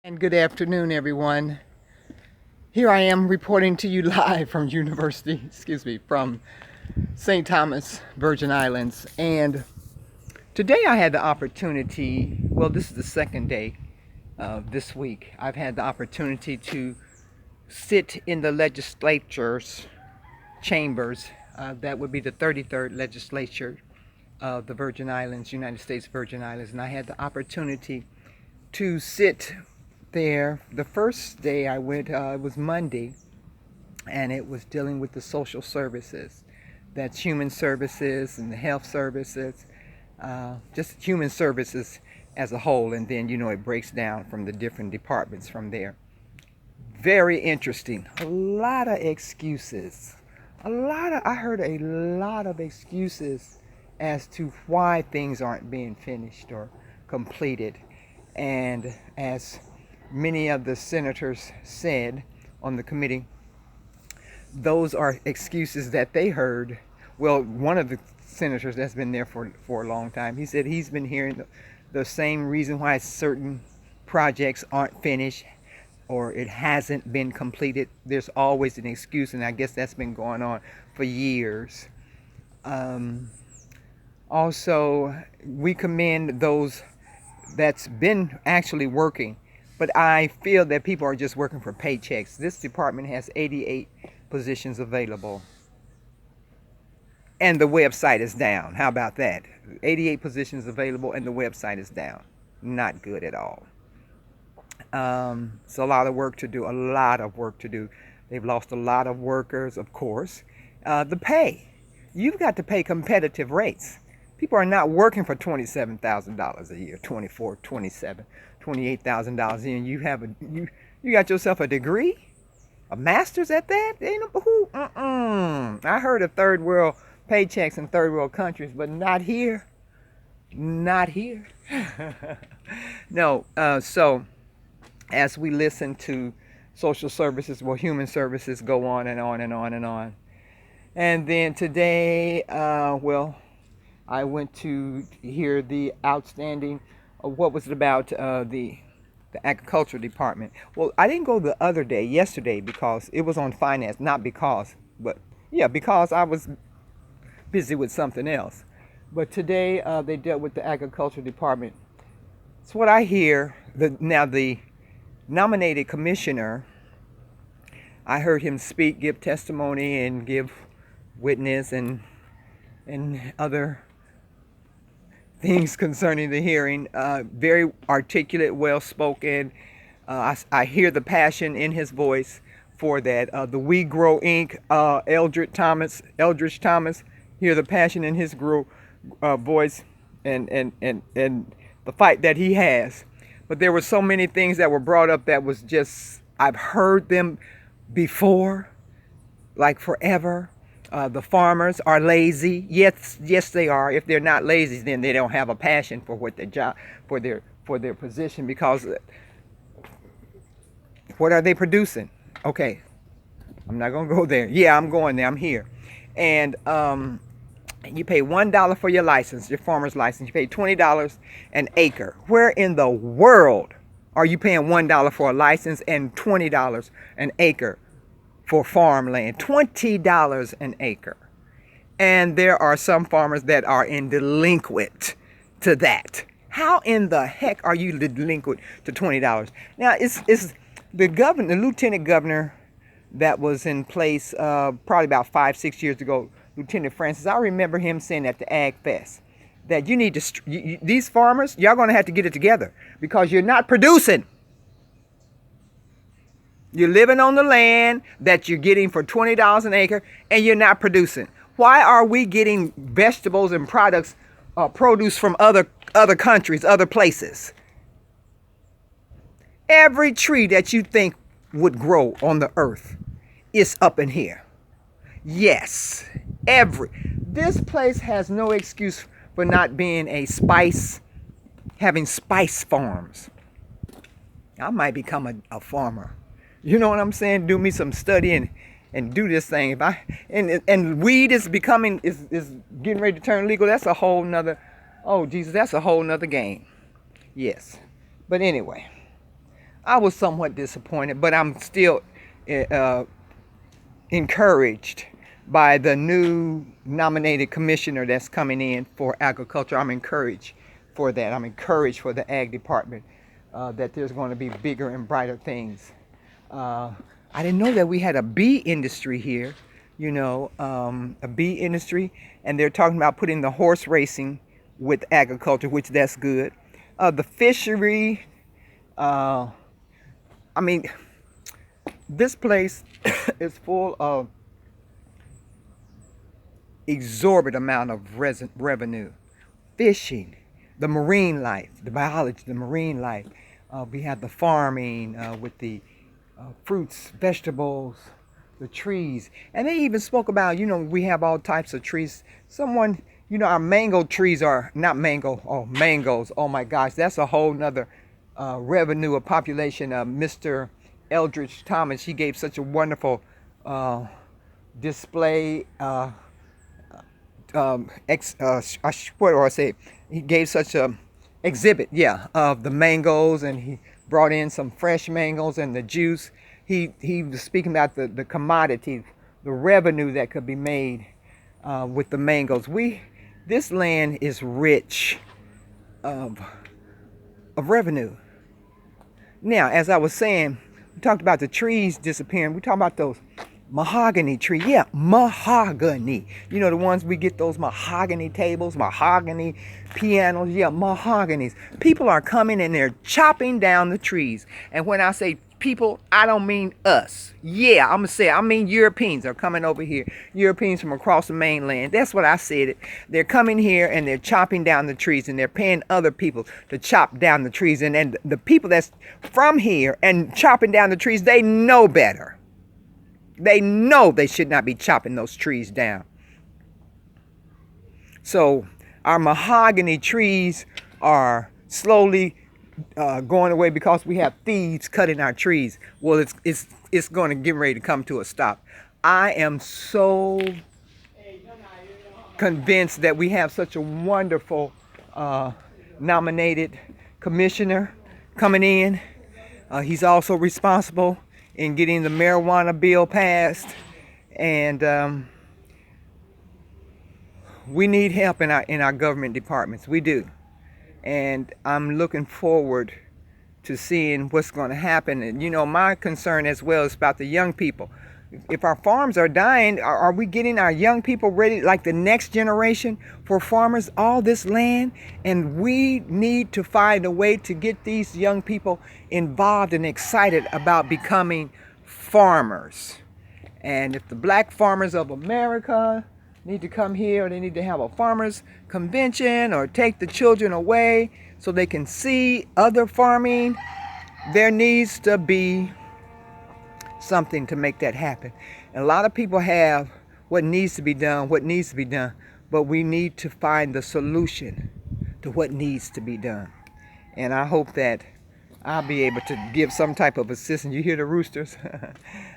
And good afternoon, everyone. Here I am reporting to you live from from St. Thomas, Virgin Islands. And today I had the opportunity, well, this is the second day of this week, I've had the opportunity to sit in the legislature's chambers. That would be the 33rd legislature of the Virgin Islands, United States Virgin Islands. And I had the opportunity to sit there. The first day I went, it was Monday, and it was dealing with the social services. That's human services and the health services, just human services as a whole, and then it breaks down from the different departments from there. Very interesting. A lot of excuses. I heard a lot of excuses as to why things aren't being finished or completed. And as many of the senators said on the committee, those are excuses that they heard. Well, one of the senators that's been there for a long time, he said he's been hearing the same reason why certain projects aren't finished or it hasn't been completed. There's always an excuse, and I guess that's been going on for years. Also, we commend those that's been actually working, but I feel that people are just working for paychecks. This department has 88 positions available, and the website is down. How about that? 88 positions available and the website is down. Not good at all. It's a lot of work to do. They've lost a lot of workers, of course. The pay, you've got to pay competitive rates. People are not working for $27,000 a year, $24,000, $27,000, $28,000 a year. You got yourself a degree, a master's at that. I heard of third world paychecks in third world countries, but not here. Not here. No. So as we listen to social services, human services go on and on and on and on. And then today, I went to hear the outstanding, what was it about the agriculture department. Well, I didn't go the other day, yesterday, because it was on finance. Not because, but yeah, because I was busy with something else. But today they dealt with the agriculture department. It's what I hear. Now the nominated commissioner, I heard him speak, give testimony, and give witness and other things concerning the hearing. Very articulate, well-spoken. I hear the passion in his voice for that. The We Grow Inc. Eldridge Thomas, hear the passion in his voice and the fight that he has. But there were so many things that were brought up that was just, I've heard them before, like forever. The farmers are lazy. Yes, they are. If they're not lazy, then they don't have a passion for what their job, for their position. Because what are they producing? Okay, I'm not gonna go there. Yeah, I'm going there. I'm here, and you pay $1 for your license, your farmer's license. You pay $20 an acre. Where in the world are you paying $1 for a license and $20 an acre for farmland? $20 an acre. And there are some farmers that are delinquent to that. How in the heck are you delinquent to $20? Now, it's the lieutenant governor that was in place probably about 5-6 years ago, Lieutenant Francis. I remember him saying at the Ag Fest that you need to, these farmers, y'all going to have to get it together because you're not producing. You're living on the land that you're getting for $20 an acre, and you're not producing. Why are we getting vegetables and products, produce from other countries, other places? Every tree that you think would grow on the earth is up in here. Yes, this place has no excuse for not being having spice farms. I might become a farmer. You know what I'm saying? Do me some studying and do this thing. And weed is getting ready to turn legal. That's a whole nother, oh Jesus, that's a whole nother game. Yes. But anyway, I was somewhat disappointed, but I'm still uh, encouraged by the new nominated commissioner that's coming in for agriculture. I'm encouraged for that. I'm encouraged for the ag department that there's going to be bigger and brighter things. Uh, I didn't know that we had a bee industry here, a bee industry, and they're talking about putting the horse racing with agriculture, which that's good. The fishery, I mean, this place is full of exorbitant amount of revenue. Fishing, the marine life, the biology, the marine life. We have the farming with the fruits, vegetables, the trees. And they even spoke about, we have all types of trees. Someone, our mango trees are not mangoes. Oh my gosh, that's a whole nother revenue of population. Mr. Eldridge Thomas, he gave such a wonderful display. What do I say? He gave such a exhibit, of the mangoes, and he brought in some fresh mangoes and the juice. He was speaking about the commodity, the revenue that could be made with the mangoes. This land is rich of revenue. Now, as I was saying, we talked about the trees disappearing. We talked about those mahogany tree. Yeah, mahogany. The ones we get, those mahogany tables, mahogany pianos. Yeah, mahoganies. People are coming and they're chopping down the trees. And when I say people, I don't mean us. Yeah, I'm gonna say I mean Europeans are coming over here. Europeans from across the mainland. That's what I said. They're coming here and they're chopping down the trees, and they're paying other people to chop down the trees. And the people that's from here and chopping down the trees, they know better. They know they should not be chopping those trees down. So our mahogany trees are slowly going away because we have thieves cutting our trees. Well, it's going to get ready to come to a stop. I am so convinced that we have such a wonderful nominated commissioner coming in. He's also responsible in getting the marijuana bill passed, and we need help in our government departments. We do. And I'm looking forward to seeing what's going to happen. And my concern as well is about the young people. If our farms are dying, are we getting our young people ready, like the next generation for farmers, all this land? And we need to find a way to get these young people involved and excited about becoming farmers. And if the Black Farmers of America need to come here, or they need to have a farmers convention, or take the children away so they can see other farming, there needs to be something to make that happen. And a lot of people have what needs to be done, but we need to find the solution to what needs to be done. And I hope that I'll be able to give some type of assistance. You hear the roosters?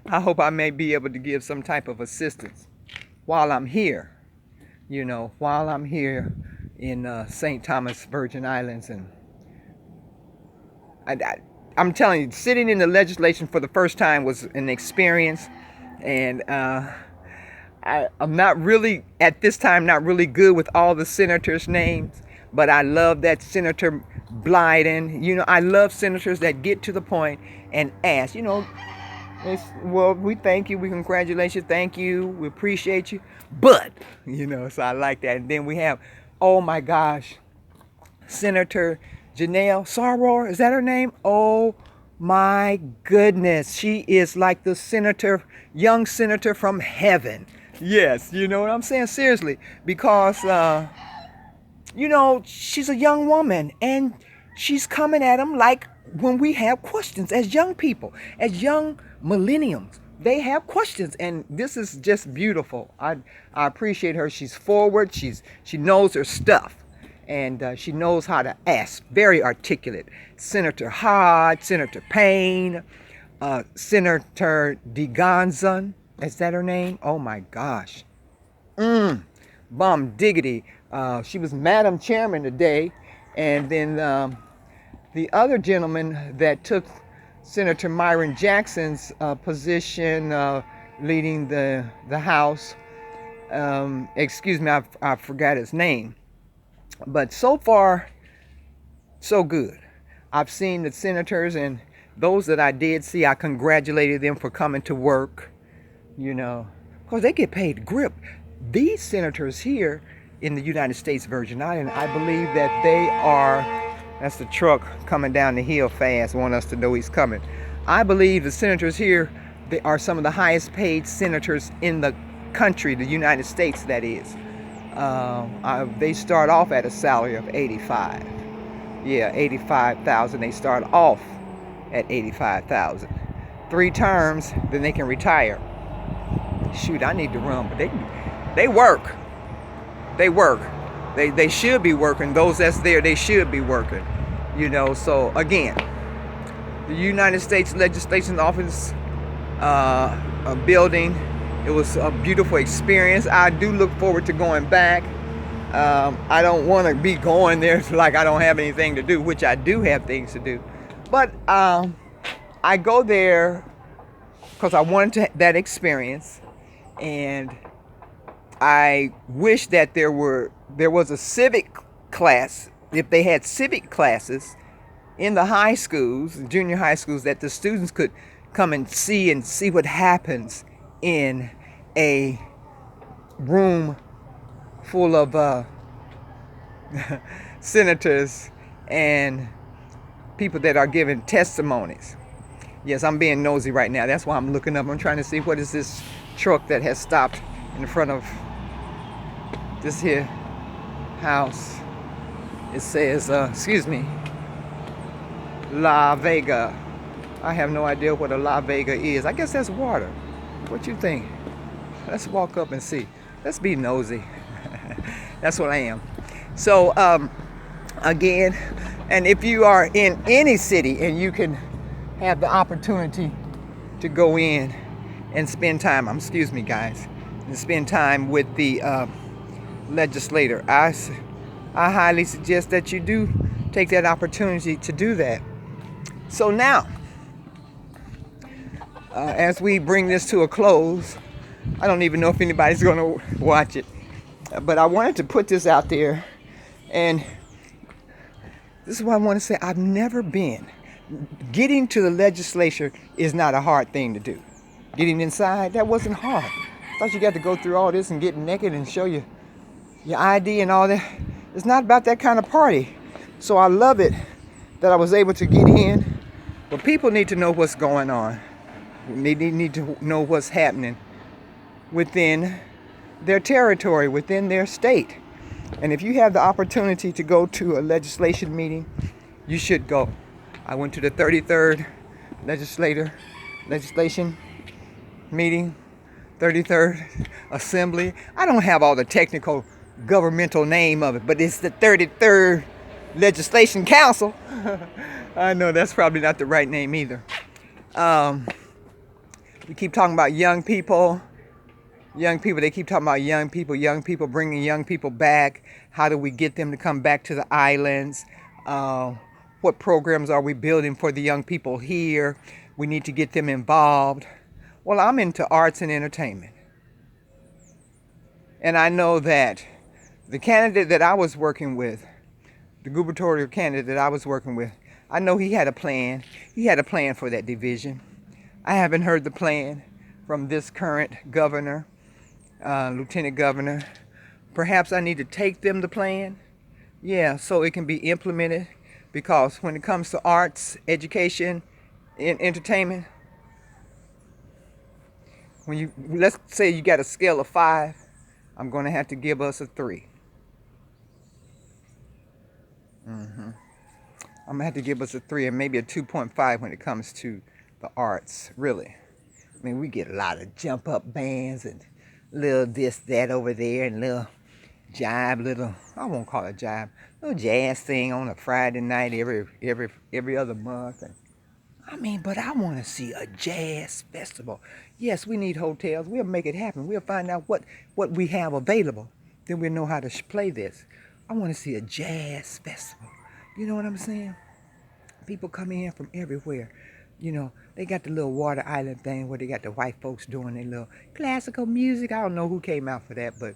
I hope I may be able to give some type of assistance while I'm here, while I'm here in St. Thomas, Virgin Islands. And I'm telling you, sitting in the legislature for the first time was an experience. And I'm not really, at this time, not really good with all the senators' names, but I love that Senator Blyden. I love senators that get to the point and ask, well, we thank you, we congratulate you, thank you, we appreciate you, but, so I like that. And then we have, oh my gosh, Senator Janelle Sarwar, is that her name? Oh my goodness, she is like the young senator from heaven. Yes, you know what I'm saying? Seriously, because, she's a young woman, and she's coming at them like when we have questions as young people, as young millenniums. They have questions, and this is just beautiful. I appreciate her. She's forward. She knows her stuff, and she knows how to ask. Very articulate. Senator Hodge, Senator Payne, Senator DeGonzon. Is that her name? Oh my gosh. Bomb diggity. She was Madam Chairman today, and then the other gentleman that took Senator Myron Jackson's position leading the House. Excuse me, I forgot his name. But so far, so good. I've seen the senators, and those that I did see, I congratulated them for coming to work, you know, because they get paid grip. These senators here in the United States Virgin Island, I believe that they are, that's the truck coming down the hill fast, want us to know he's coming. I believe the senators here, they are some of the highest paid senators in the country, the United States, that is. They start off at a salary of 85. Yeah, 85,000. They start off at 85,000. 3 terms, then they can retire. Shoot, I need to run, but they work. They work. They should be working. Those that's there, they should be working. You know, so again, the United States Legislation Office building, it was a beautiful experience. I do look forward to going back. I don't want to be going there like I don't have anything to do, which I do have things to do. But I go there because I wanted that experience, and I wish that there was a civic class, if they had civic classes in the high schools, junior high schools, that the students could come and see what happens in a room full of senators and people that are giving testimonies. Yes, I'm being nosy right now. That's why I'm looking up. I'm trying to see what is this truck that has stopped in front of this here house. It says, excuse me, La Vega. I have no idea what a La Vega is. I guess that's water. What you think? Let's walk up and see. Let's be nosy. That's what I am. So, again, and if you are in any city and you can have the opportunity to go in and spend time, excuse me guys, and spend time with the legislator, I highly suggest that you do take that opportunity to do that. So now, as we bring this to a close, I don't even know if anybody's going to watch it, but I wanted to put this out there, and this is what I want to say. I've never been. Getting to the legislature is not a hard thing to do. Getting inside, that wasn't hard. I thought you got to go through all this and get naked and show your ID and all that. It's not about that kind of party. So I love it that I was able to get in. But people need to know what's going on. They need to know what's happening within their territory, within their state. And if you have the opportunity to go to a legislation meeting, you should go. I went to the 33rd legislation meeting, 33rd assembly. I don't have all the technical governmental name of it, but it's the 33rd legislation council. I know that's probably not the right name either. We keep talking about young people. They keep talking about young people, bringing young people back. How do we get them to come back to the islands? What programs are we building for the young people here? We need to get them involved. Well, I'm into arts and entertainment. And I know that the candidate that I was working with, the gubernatorial candidate that I was working with, I know he had a plan. He had a plan for that division. I haven't heard the plan from this current governor, lieutenant governor. Perhaps I need to take them the plan. Yeah, so it can be implemented. Because when it comes to arts, education, and entertainment, let's say you got a scale of 5, I'm going to have to give us a 3. I'm going to have to give us a 3 and maybe a 2.5 when it comes to the arts, really. I mean, we get a lot of jump up bands and little this, that over there, and little jive, I won't call it jive, little jazz thing on a Friday night every other month. And I mean, but I want to see a jazz festival. Yes, we need hotels. We'll make it happen. We'll find out what we have available. Then we'll know how to play this. I want to see a jazz festival. You know what I'm saying? People coming in from everywhere. You know, they got the little water island thing where they got the white folks doing their little classical music. I don't know who came out for that, but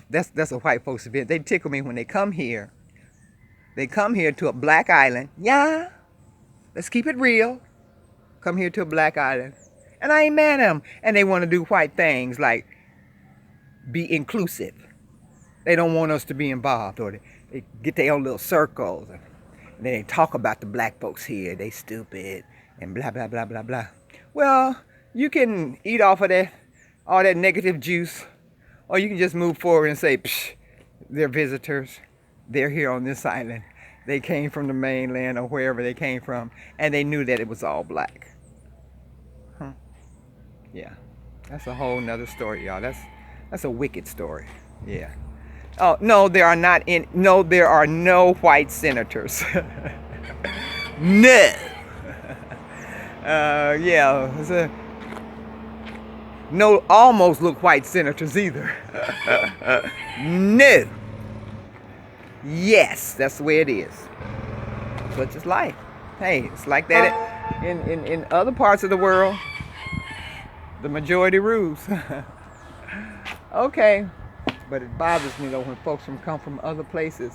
that's a white folks event. They tickle me when they come here. They come here to a black island. Yeah, let's keep it real. Come here to a black island. And I ain't mad at them. And they want to do white things like be inclusive. They don't want us to be involved, or they get their own little circles. And then they talk about the black folks here. They stupid and blah, blah, blah, blah, blah. Well, you can eat off of that, all that negative juice, or you can just move forward and say, psh, they're visitors. They're here on this island. They came from the mainland or wherever they came from, and they knew that it was all black. Huh. Yeah, that's a whole nother story, y'all. That's a wicked story. Yeah. Oh, no, there are no white senators. No. Yeah. No, almost look white senators either. No. Yes, that's the way it is. Such is life. Hey, it's like that in other parts of the world. The majority rules. Okay. But it bothers me though when folks come from other places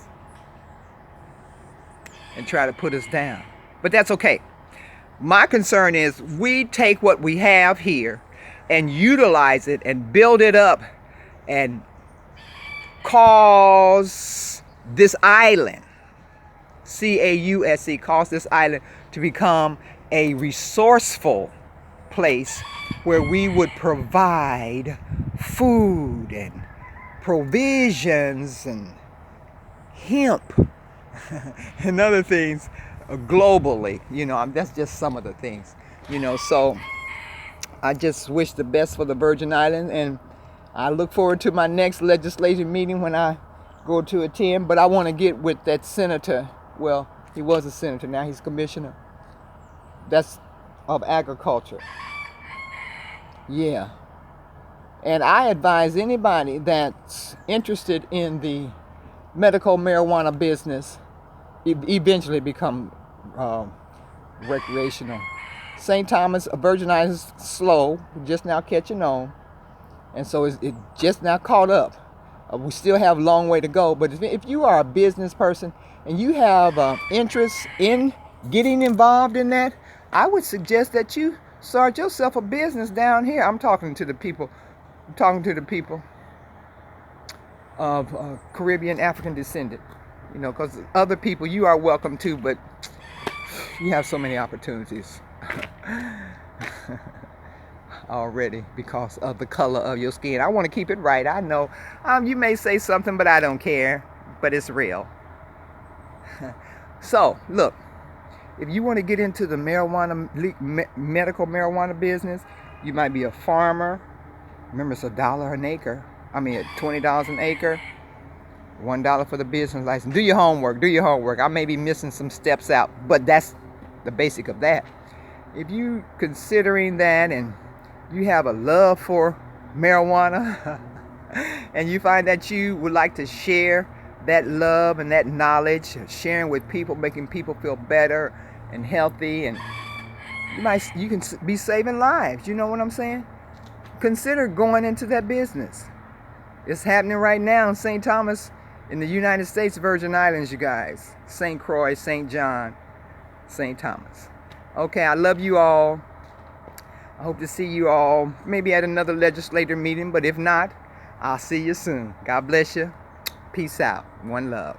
and try to put us down. But that's okay. My concern is we take what we have here and utilize it and build it up and cause this island, C-A-U-S-E, cause this island to become a resourceful place where we would provide food and provisions and hemp and other things globally. You know, that's just some of the things, you know. So I just wish the best for the Virgin Islands, and I look forward to my next legislative meeting when I go to attend. But I want to get with that senator. Well, he was a senator, now he's commissioner. That's of agriculture. Yeah. And I advise anybody that's interested in the medical marijuana business eventually become recreational. St. Thomas, Virgin Islands, slow, just now catching on, and so it just now caught up. We still have a long way to go, but if you are a business person and you have interest in getting involved in that, I would suggest that you start yourself a business down here. I'm talking to the people of Caribbean African descent, you know, because other people you are welcome to, but you have so many opportunities already because of the color of your skin. I want to keep it right. I know you may say something, but I don't care, but it's real. So look, if you want to get into the medical marijuana business, you might be a farmer. Remember, it's $1 an acre. I mean, $20 an acre. $1 for the business license. Do your homework. Do your homework. I may be missing some steps out, but that's the basic of that. If you considering that and you have a love for marijuana and you find that you would like to share that love and that knowledge, sharing with people, making people feel better and healthy, and you can be saving lives. You know what I'm saying? Consider going into that business. It's happening right now in St. Thomas, in the United States Virgin Islands, you guys. St. Croix, St. John, St. Thomas. Okay, I love you all. I hope to see you all maybe at another legislative meeting, but if not, I'll see you soon. God bless you. Peace out. One love.